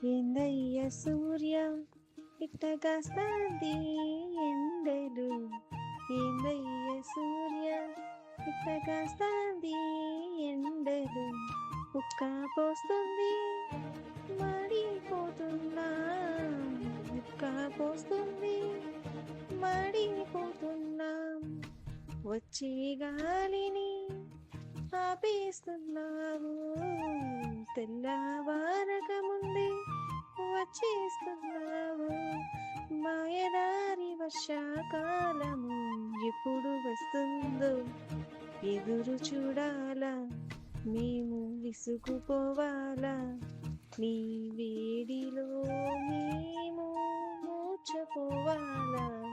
ఏందయ్య సూర్య ఇట్ట కాస్తాంది ఎండలు. ఏందయ్య సూర్య ఇట్ట కాస్తాంది ఎండలు. ఉక్క పోస్తుంది మాడిపోతున్నా, ఉక్క పోస్తుంది మాడిపోతున్నా. వచ్చే గాలిని ఆపేస్తున్నావు, తెల్లవారక ముందే వచ్చేస్తున్నావు. మాయదారి వర్షాకాలము ఎప్పుడు వస్తుందో ఎదురు చూడాలా, మేము విసుగుపోవాలా. నీ వేడిలో మేము మూర్ఛపోవాలా.